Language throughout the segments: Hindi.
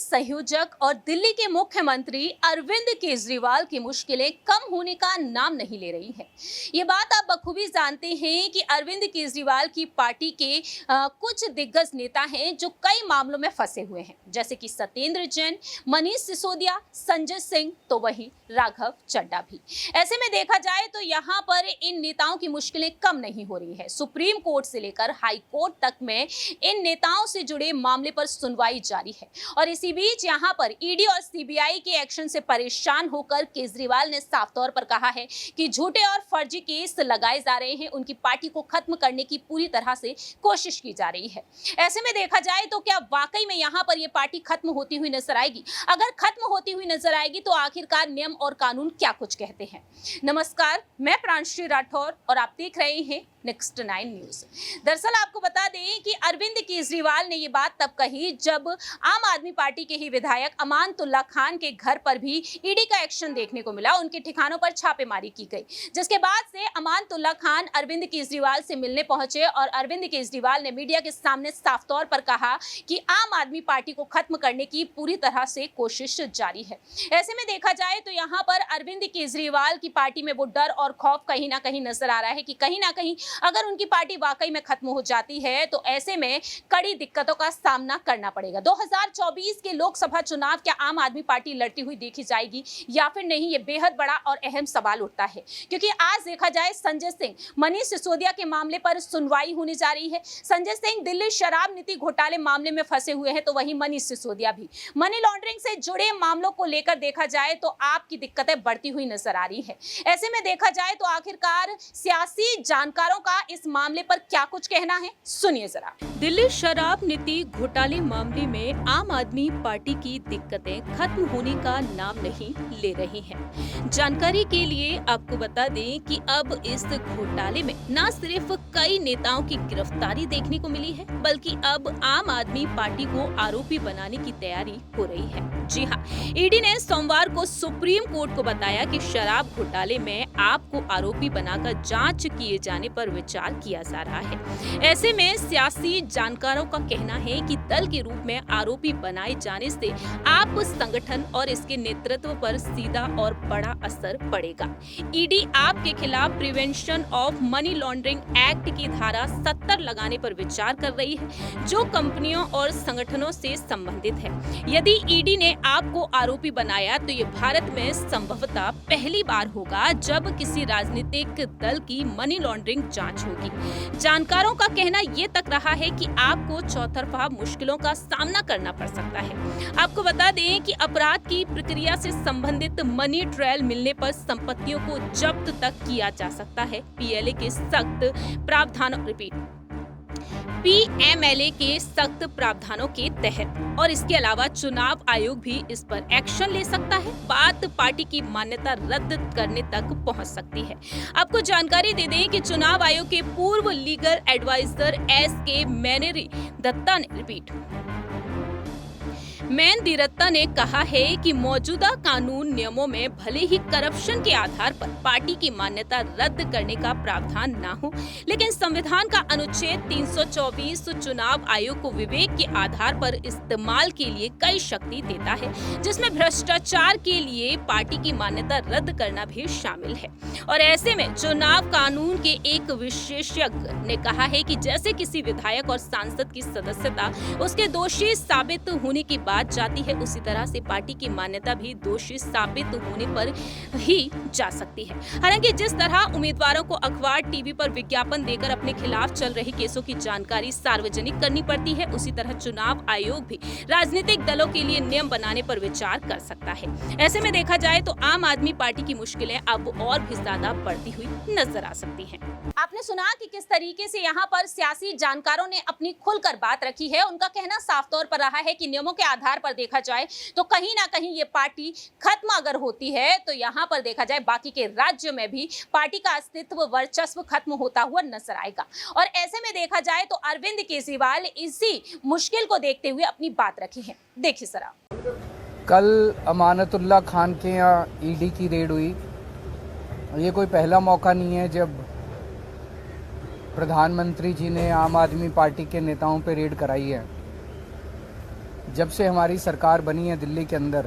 संयोजक और दिल्ली के मुख्यमंत्री अरविंद केजरीवाल की मुश्किलें कम होने का नाम नहीं ले रही हैं। ये बात आप बखूबी जानते हैं कि अरविंद केजरीवाल की पार्टी के कुछ दिग्गज नेता हैं जो कई मामलों में फंसे हुए हैं, जैसे कि सत्येंद्र जैन, मनीष सिसोदिया, संजय सिंह, तो वही राघव चड्ढा भी। ऐसे में देखा जाए तो यहाँ पर इन नेताओं की मुश्किलें कम नहीं हो रही है। सुप्रीम कोर्ट से लेकर हाई कोर्ट तक में इन नेताओं से जुड़े मामले पर सुनवाई जारी है और इसी बीच यहां पर ईडी और सीबीआई के एक्शन से परेशान होकर केजरीवाल ने साफ तौर पर कहा है कि झूठे और फर्जी केस लगाए जा रहे हैं, उनकी पार्टी को खत्म करने की पूरी तरह से कोशिश की जा रही है। ऐसे में देखा जाए तो क्या वाकई में यहां पर यह पार्टी खत्म होती हुई नजर आएगी? अगर खत्म होती हुई नजर आएगी तो आखिरकार नियम और कानून क्या कुछ कहते हैं? नमस्कार, मैं प्रांशु राठौर और आप देख रहे हैं नेक्स्ट 9 न्यूज। दरअसल आपको बता दें कि अरविंद केजरीवाल ने ये बात तब कही जब आम आदमी पार्टी के ही विधायक अमानतुल्लाह खान के घर पर भी ईडी का एक्शन देखने को मिला। उनके ठिकानों पर छापेमारी की गई, जिसके बाद से अमानतुल्लाह खान अरविंद केजरीवाल से मिलने पहुंचे और अरविंद केजरीवाल ने मीडिया के सामने साफ तौर पर कहा कि आम आदमी पार्टी को खत्म करने की पूरी तरह से कोशिश जारी है। ऐसे में देखा जाए तो यहाँ पर अरविंद केजरीवाल की पार्टी में वो डर और खौफ कहीं ना कहीं नजर आ रहा है कि कहीं ना कहीं अगर उनकी पार्टी वाकई में खत्म हो जाती है तो ऐसे में कड़ी दिक्कतों का सामना करना पड़ेगा। 2024 के लोकसभा चुनाव क्या आम आदमी पार्टी लड़ती हुई देखी जाएगी या फिर नहीं, ये बेहद बड़ा और अहम सवाल उठता है, क्योंकि आज देखा जाए संजय सिंह, मनीष सिसोदिया के मामले पर सुनवाई होने जा रही है। संजय सिंह दिल्ली शराब नीति घोटाले मामले में फंसे हुए हैं, तो वहीं मनीष सिसोदिया भी मनी लॉन्ड्रिंग से जुड़े मामलों को लेकर देखा जाए तो आपकी दिक्कतें बढ़ती हुई नजर आ रही है। ऐसे में देखा जाए तो आखिरकार सियासी जानकारों का इस मामले पर क्या कुछ कहना है, सुनिए जरा। दिल्ली शराब नीति घोटाले मामले में आम आदमी पार्टी की दिक्कतें खत्म होने का नाम नहीं ले रही हैं। जानकारी के लिए आपको बता दें कि अब इस घोटाले में न सिर्फ कई नेताओं की गिरफ्तारी देखने को मिली है, बल्कि अब आम आदमी पार्टी को आरोपी बनाने की तैयारी हो रही है। जी हाँ, ईडी ने सोमवार को सुप्रीम कोर्ट को बताया कि शराब घोटाले में आपको आरोपी बनाकर जांच किए जाने पर विचार किया जा रहा है। ऐसे में सियासी जानकारों का कहना है कि दल के रूप में आरोपी बनाए जाने से आप संगठन और इसके नेतृत्व पर सीधा और बड़ा असर पड़ेगा। ईडी आपके खिलाफ prevention of money laundering act की धारा 70 लगाने पर विचार कर रही है, जो कंपनियों और संगठनों से संबंधित है। यदि ईडी ने आपको आरोपी बनाया तो ये भारत में संभवतः पहली बार होगा जब किसी राजनीतिक दल की मनी लॉन्ड्रिंग जांच होगी। जानकारों का कहना ये तक रहा है कि आपको चौतरफा मुश्किलों का सामना करना पड़ सकता है। आपको बता दें कि अपराध की प्रक्रिया से संबंधित मनी ट्रेल मिलने पर संपत्तियों को जब्त तक किया जा सकता है। पीएलए के सख्त प्रावधानों पीएमएलए के सख्त प्रावधानों के तहत, और इसके अलावा चुनाव आयोग भी इस पर एक्शन ले सकता है। बात पार्टी की मान्यता रद्द करने तक पहुंच सकती है। आपको जानकारी दे दें कि चुनाव आयोग के पूर्व legal adviser S K. Mendiratta ने कहा है कि मौजूदा कानून नियमों में भले ही करप्शन के आधार पर पार्टी की मान्यता रद्द करने का प्रावधान न हो, लेकिन संविधान का अनुच्छेद 324 चुनाव आयोग को विवेक के आधार पर इस्तेमाल के लिए कई शक्ति देता है, जिसमें भ्रष्टाचार के लिए पार्टी की मान्यता रद्द करना भी शामिल है। और ऐसे में चुनाव कानून के एक विशेषज्ञ ने कहा है कि जैसे किसी विधायक और सांसद की सदस्यता उसके दोषी साबित होने की बात जाती है, उसी तरह से पार्टी की मान्यता भी दोषी साबित होने पर ही जा सकती है। हालांकि जिस तरह उम्मीदवारों को अखबार, टीवी पर विज्ञापन देकर अपने खिलाफ चल रहे केसों की जानकारी सार्वजनिक करनी पड़ती है, उसी तरह चुनाव आयोग भी राजनीतिक दलों के लिए नियम बनाने पर विचार कर सकता है। ऐसे में देखा जाए तो आम आदमी पार्टी की मुश्किलें अब और भी ज्यादा बढ़ती हुई नजर आ सकती हैं। आपने सुना कि किस तरीके से यहाँ पर सियासी जानकारों ने अपनी खुलकर बात रखी है। उनका कहना साफ तौर पर रहा है कि नियमों के आधार पर देखा जाए तो कहीं ना कहीं ये पार्टी खत्म अगर होती है तो यहाँ पर देखा जाए बाकी के राज्यों में भी पार्टी का अस्तित्व, वर्चस्व खत्म होता हुआ नजर आएगा। और ऐसे में देखा जाए तो अरविंद केजरीवाल इसी मुश्किल को देखते हुए अपनी बात रखी है। देखिए जरा। कल अमानतुल्लाह खान के यहाँ ईडी की रेड हुई। ये कोई पहला मौका नहीं है जब प्रधानमंत्री जी ने आम आदमी पार्टी के नेताओं पे रेड कराई है। जब से हमारी सरकार बनी है दिल्ली के अंदर,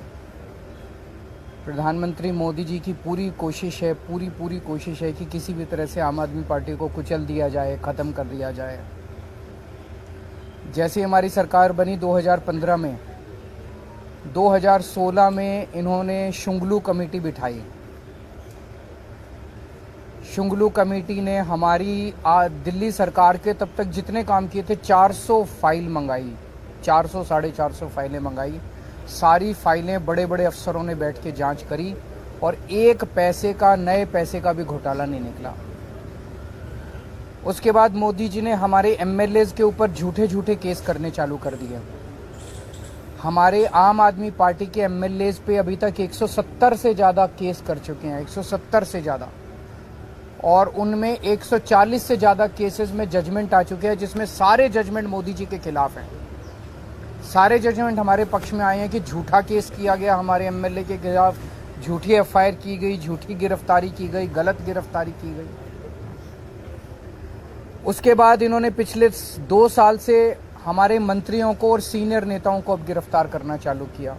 प्रधानमंत्री मोदी जी की पूरी कोशिश है, पूरी कोशिश है कि किसी भी तरह से आम आदमी पार्टी को कुचल दिया जाए, ख़त्म कर दिया जाए। जैसे हमारी सरकार बनी 2015 में, 2016 में इन्होंने शुंगलू कमेटी बिठाई। शुंगलू कमेटी ने हमारी दिल्ली सरकार के तब तक जितने काम किए थे 400 फाइल मंगाई, 400 साढ़े 400 फाइलें मंगाई। सारी फाइलें बड़े बड़े अफसरों ने बैठ के जांच करी और एक पैसे का, नए पैसे का भी घोटाला नहीं निकला। उसके बाद मोदी जी ने हमारे एमएलएज के ऊपर झूठे झूठे केस करने चालू कर दिए। हमारे आम आदमी पार्टी के एमएलएज पे अभी तक 170 से ज़्यादा केस कर चुके हैं, 170 से ज़्यादा, और उनमें 140 से ज़्यादा केसेस में जजमेंट आ चुके हैं, जिसमें सारे जजमेंट मोदी जी के खिलाफ हैं। सारे जजमेंट हमारे पक्ष में आए हैं कि झूठा केस किया गया हमारे एमएलए के खिलाफ, झूठी एफआईआर की गई, झूठी गिरफ्तारी की गई, गलत गिरफ्तारी की गई। उसके बाद इन्होंने पिछले 2 साल से हमारे मंत्रियों को और सीनियर नेताओं को अब गिरफ्तार करना चालू किया।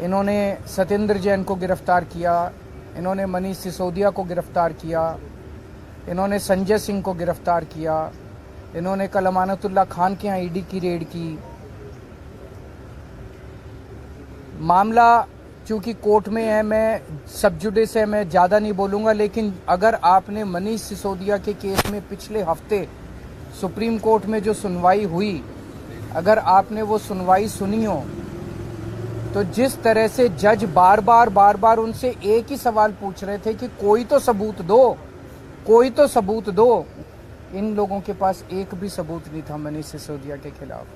इन्होंने सत्येंद्र जैन को गिरफ्तार किया, इन्होंने मनीष सिसोदिया को गिरफ्तार किया, इन्होंने संजय सिंह को गिरफ्तार किया, इन्होंने कल अमानतुल्लाह खान के यहाँ ईडी की रेड की। मामला चूंकि कोर्ट में है, मैं सब जुडिस है, मैं ज़्यादा नहीं बोलूँगा, लेकिन अगर आपने मनीष सिसोदिया के केस में पिछले हफ्ते सुप्रीम कोर्ट में जो सुनवाई हुई, अगर आपने वो सुनवाई सुनी हो, तो जिस तरह से जज बार बार उनसे एक ही सवाल पूछ रहे थे कि कोई तो सबूत दो, कोई तो सबूत दो। इन लोगों के पास एक भी सबूत नहीं था मनीष सिसोदिया के खिलाफ।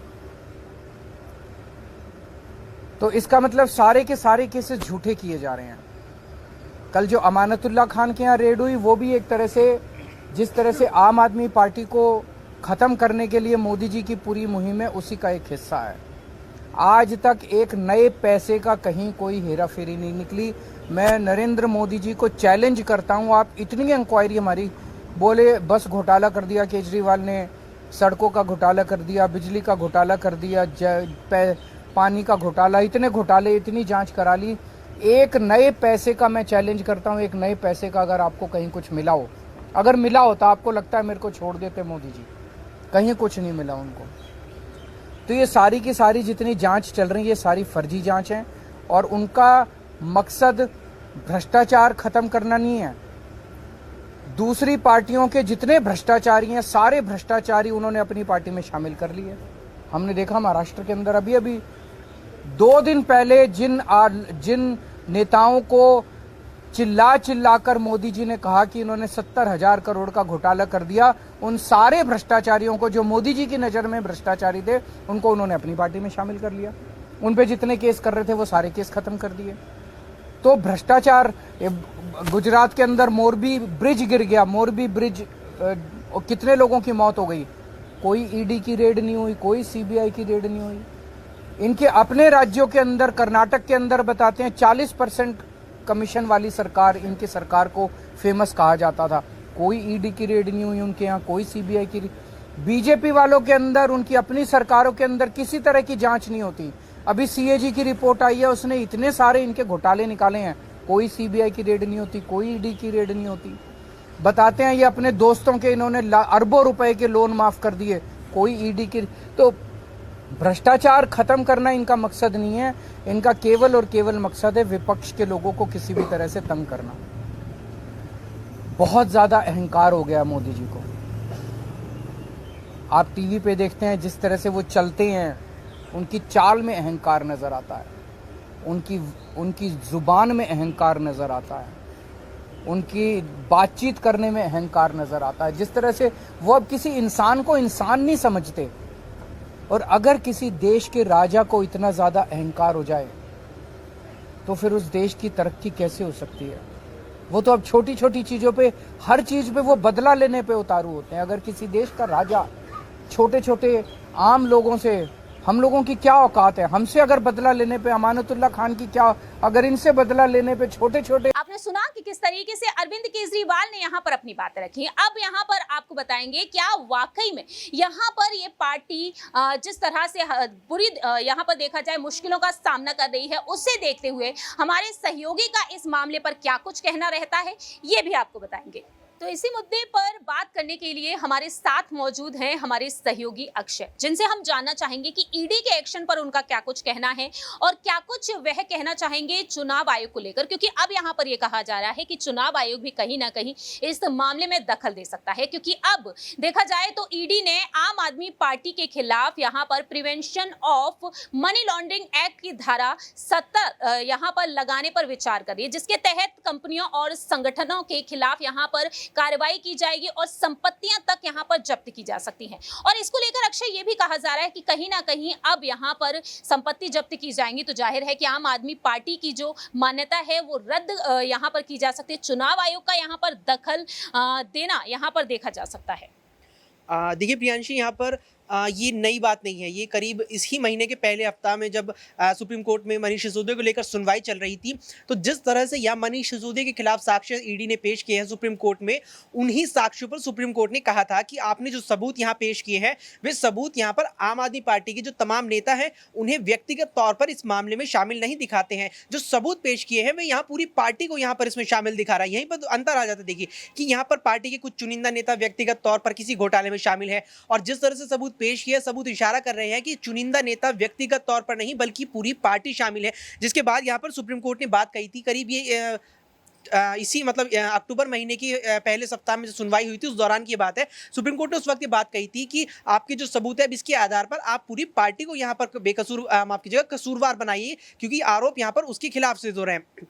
तो इसका मतलब सारे के सारे केसेस झूठे किए जा रहे हैं। कल जो अमानतुल्लाह खान के यहाँ रेड हुई, वो भी एक तरह से, जिस तरह से आम आदमी पार्टी को ख़त्म करने के लिए मोदी जी की पूरी मुहिम है, उसी का एक हिस्सा है। आज तक एक नए पैसे का कहीं कोई हेरा फेरी नहीं निकली। मैं नरेंद्र मोदी जी को चैलेंज करता हूँ, आप इतनी इंक्वायरी हमारी, बोले बस घोटाला कर दिया केजरीवाल ने, सड़कों का घोटाला कर दिया, बिजली का घोटाला कर दिया, पानी का घोटाला, इतने घोटाले, इतनी जांच करा ली। एक नए पैसे का मैं चैलेंज करता हूँ, एक नए पैसे का अगर आपको कहीं कुछ मिला हो, अगर मिला हो तो आपको लगता है मेरे को छोड़ देते मोदी जी, कहीं कुछ नहीं मिला उनको। तो ये सारी की सारी जितनी जांच चल रही है, ये सारी फर्जी जांच है और उनका मकसद भ्रष्टाचार खत्म करना नहीं है। दूसरी पार्टियों के जितने भ्रष्टाचारी हैं, सारे भ्रष्टाचारी उन्होंने अपनी पार्टी में शामिल कर लिए। हमने देखा महाराष्ट्र के अंदर अभी 2 दिन पहले जिन नेताओं को चिल्ला कर मोदी जी ने कहा कि इन्होंने 70,000 करोड़ का घोटाला कर दिया, उन सारे भ्रष्टाचारियों को, जो मोदी जी की नज़र में भ्रष्टाचारी थे, उनको उन्होंने अपनी पार्टी में शामिल कर लिया। उन पे जितने केस कर रहे थे वो सारे केस खत्म कर दिए। तो भ्रष्टाचार, गुजरात के अंदर मोरबी ब्रिज गिर गया, मोरबी ब्रिज, कितने लोगों की मौत हो गई, कोई ईडी की रेड नहीं हुई, कोई सीबीआई की रेड नहीं हुई। इनके अपने राज्यों के अंदर, कर्नाटक के अंदर बताते हैं 40% कमीशन वाली सरकार, इनकी सरकार को फेमस कहा जाता था, कोई ईडी की रेड नहीं हुई उनके यहाँ, कोई सीबीआई की। बीजेपी वालों के अंदर, उनकी अपनी सरकारों के अंदर किसी तरह की जांच नहीं होती। अभी सीएजी की रिपोर्ट आई है, उसने इतने सारे इनके घोटाले निकाले हैं, कोई सीबीआई की रेड नहीं होती, कोई ईडी की रेड नहीं होती। बताते हैं ये अपने दोस्तों के इन्होंने अरबों रुपए के लोन माफ कर दिए, कोई ईडी की। तो भ्रष्टाचार खत्म करना इनका मकसद नहीं है, इनका केवल और केवल मकसद है विपक्ष के लोगों को किसी भी तरह से तंग करना। बहुत ज्यादा अहंकार हो गया मोदी जी को। आप टीवी पे देखते हैं जिस तरह से वो चलते हैं, उनकी चाल में अहंकार नजर आता है, उनकी जुबान में अहंकार नजर आता है, उनकी बातचीत करने में अहंकार नजर आता है। जिस तरह से वो अब किसी इंसान को इंसान नहीं समझते। और अगर किसी देश के राजा को इतना ज्यादा अहंकार हो जाए तो फिर उस देश की तरक्की कैसे हो सकती है। वो तो अब छोटी छोटी चीजों पे, हर चीज पे वो बदला लेने पे उतारू होते हैं। अगर किसी देश का राजा छोटे छोटे आम लोगों से, हम लोगों की क्या औकात है, हमसे अगर बदला लेने पे, अमानतुल्लाह खान की क्या, अगर इनसे बदला लेने पे छोटे छोटे आपने सुना कि किस तरीके से अरविंद केजरीवाल ने यहाँ पर अपनी बातें रखी। अब यहाँ पर आपको बताएंगे क्या वाकई में यहाँ पर ये पार्टी जिस तरह से बुरी यहाँ पर देखा जाए मुश्किलों का सामना कर रही है, उसे देखते हुए हमारे सहयोगी का इस मामले पर क्या कुछ कहना रहता है, ये भी आपको बताएंगे। तो इसी मुद्दे पर बात करने के लिए हमारे साथ मौजूद हैं हमारे सहयोगी अक्षय, जिनसे हम जानना चाहेंगे कि ईडी के एक्शन पर उनका क्या कुछ कहना है और क्या कुछ वह कहना चाहेंगे चुनाव आयोग को लेकर, क्योंकि अब यहाँ पर यह कहा जा रहा है कि चुनाव आयोग भी कहीं ना कहीं इस मामले में दखल दे सकता है, क्योंकि अब देखा जाए तो ईडी ने आम आदमी पार्टी के खिलाफ यहाँ पर prevention of money laundering act की धारा 70 यहाँ पर लगाने पर विचार कर रही है, जिसके तहत कंपनियों और संगठनों के खिलाफ यहाँ पर कार्रवाई की जाएगी और संपत्तियां तक यहां पर जब्त की जा सकती हैं। और इसको लेकर अक्षय ये भी कहा जा रहा है कि कहीं ना कहीं अब यहां पर संपत्ति जब्त की जाएंगी तो जाहिर है कि आम आदमी पार्टी की जो मान्यता है वो रद्द यहां पर की जा सकती है। चुनाव आयोग का यहां पर दखल देना यहां पर देखा जा सकता है। देखिए प्रियांशी, यहाँ पर ये नई बात नहीं है। ये करीब इसी महीने के पहले हफ्ता में जब सुप्रीम कोर्ट में मनीष सिसोदिया को लेकर सुनवाई चल रही थी, तो जिस तरह से यहाँ मनीष सिसोदिया के खिलाफ साक्ष्य ईडी ने पेश किए हैं सुप्रीम कोर्ट में, उन्हीं साक्ष्यों पर सुप्रीम कोर्ट ने कहा था कि आपने जो सबूत यहाँ पेश किए हैं वे सबूत यहाँ पर आम आदमी पार्टी के जो तमाम नेता हैं उन्हें व्यक्तिगत तौर पर इस मामले में शामिल नहीं दिखाते हैं। जो सबूत पेश किए हैं वे यहाँ पूरी पार्टी को यहाँ पर इसमें शामिल दिखा रहा है। यहीं पर तो अंतर आ जाता है। देखिए कि यहाँ पर पार्टी के कुछ चुनिंदा नेता व्यक्तिगत तौर पर किसी घोटाले में शामिल है, और जिस तरह से सबूत पेश किया, सबूत इशारा कर रहे हैं कि चुनिंदा नेता व्यक्तिगत तौर पर नहीं बल्कि पूरी पार्टी शामिल है। जिसके बाद यहाँ पर सुप्रीम कोर्ट ने बात कही थी, करीब ये इसी मतलब अक्टूबर महीने की पहले सप्ताह में जो सुनवाई हुई थी उस दौरान की बात है। सुप्रीम कोर्ट ने उस वक्त ये बात कही थी कि आपके जो सबूत है अब इसके आधार पर आप पूरी पार्टी को यहाँ पर बेकसूर माफ कीजिएगा कसूरवार बनाइए, क्योंकि आरोप यहाँ पर उसके खिलाफ से हो रहे हैं।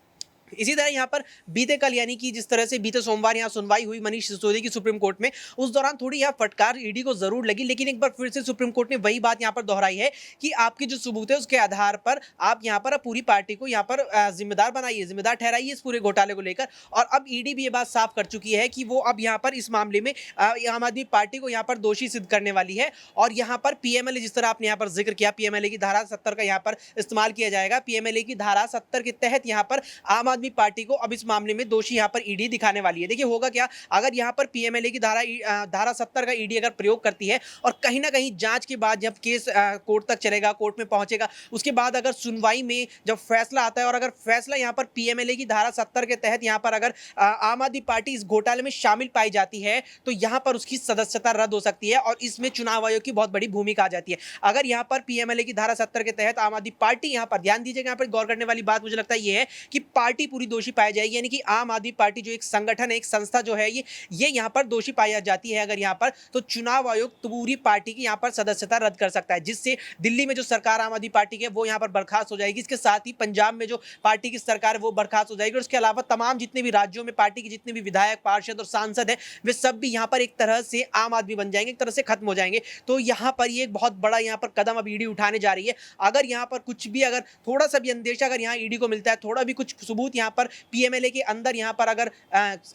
इसी तरह यहाँ पर बीते कल यानी कि जिस तरह से बीते सोमवार यहाँ सुनवाई हुई मनीष सिसोदिया की सुप्रीम कोर्ट में, उस दौरान थोड़ी यहाँ फटकार ईडी को जरूर लगी, लेकिन एक बार फिर से सुप्रीम कोर्ट ने वही बात यहाँ पर दोहराई है कि आपके जो सबूत है उसके आधार पर आप यहाँ पर पूरी पार्टी को यहाँ पर जिम्मेदार बनाइए, जिम्मेदार ठहराइए इस पूरे घोटाले को लेकर। और अब ईडी भी ये बात साफ कर चुकी है कि वो अब यहाँ पर इस मामले में आम आदमी पार्टी को यहाँ पर दोषी सिद्ध करने वाली है। और यहाँ पर पीएमएलए, जिस तरह आपने यहाँ पर जिक्र किया, पीएमएलए की धारा 70 का यहाँ पर इस्तेमाल किया जाएगा। पीएमएलए की धारा 70 के तहत यहाँ पर आम आदमी पार्टी को अब इस मामले में दोषी यहाँ पर ईडी दिखाने वाली है। देखिए होगा क्या, अगर यहाँ पर पीएमएलए की धारा 70 का ईडी अगर प्रयोग करती है और कहीं ना कहीं जांच के बाद जब केस कोर्ट तक चलेगा, कोर्ट में पहुंचेगा, उसके बाद अगर सुनवाई में जब फैसला आता है और अगर फैसला यहाँ पर पीएमएलए की धारा 70 के तहत यहाँ पर अगर आम आदमी पार्टी इस घोटाले में शामिल पाई जाती है तो यहाँ पर उसकी सदस्यता रद्द हो सकती है और इसमें चुनाव आयोग की बहुत बड़ी भूमिका आ जाती है। अगर यहाँ पर पीएमएलए की धारा 70 के तहत आम आदमी पार्टी, यहाँ पर ध्यान दीजिएगा, यहाँ पर गौर करने वाली बात मुझे लगता है ये है कि पार्टी पूरी दोषी पाई जाएगी, यानी कि आम आदमी पार्टी जो एक संगठन है, एक संस्था जो है, ये यहाँ पर दोषी पाई जाती है अगर यहाँ पर, तो चुनाव आयोग पूरी पार्टी की यहाँ पर सदस्यता रद्द कर सकता है, जिससे दिल्ली में जो सरकार आम आदमी पार्टी की है वो यहाँ पर बर्खास्त हो जाएगी। इसके साथ ही पंजाब में जो पार्टी की सरकार है वो बर्खास्त हो जाएगी और उसके अलावा तमाम जितने भी राज्यों में पार्टी के जितने भी विधायक, पार्षद और सांसद है वे सब भी यहाँ पर एक तरह से आम आदमी बन जाएंगे, एक तरह से खत्म हो जाएंगे। तो यहाँ पर ये एक बहुत बड़ा यहाँ पर कदम अब ईडी उठाने जा रही है। अगर यहाँ पर कुछ भी, अगर थोड़ा सा भी अंदेशा अगर यहाँ ईडी को मिलता है, थोड़ा भी कुछ सबूत यहाँ पर पीएमएलए के अंदर यहाँ पर अगर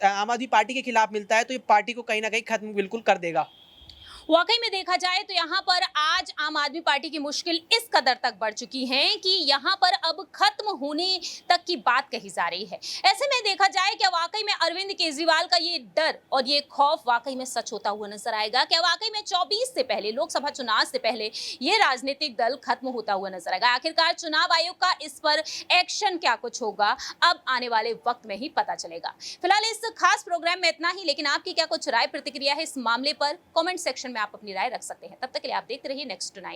आम आदमी पार्टी के खिलाफ मिलता है तो ये पार्टी को कहीं ना कहीं खत्म बिल्कुल कर देगा। वाकई में देखा जाए तो यहाँ पर आज आम आदमी पार्टी की मुश्किल इस कदर तक बढ़ चुकी है कि यहाँ पर अब खत्म होने तक की बात कही जा रही है। ऐसे में देखा जाए क्या वाकई में अरविंद केजरीवाल का ये डर और ये खौफ वाकई में सच होता हुआ नजर आएगा? क्या वाकई में 24 से पहले, लोकसभा चुनाव से पहले ये राजनीतिक दल खत्म होता हुआ नजर आएगा? आखिरकार चुनाव आयोग का इस पर एक्शन क्या कुछ होगा, अब आने वाले वक्त में ही पता चलेगा। फिलहाल इस खास प्रोग्राम में इतना ही, लेकिन आपकी क्या कुछ राय प्रतिक्रिया है इस मामले पर, कॉमेंट सेक्शन में आप अपनी राय रख सकते हैं। तब तक के लिए आप देखते रहिए नेक्स्ट 9।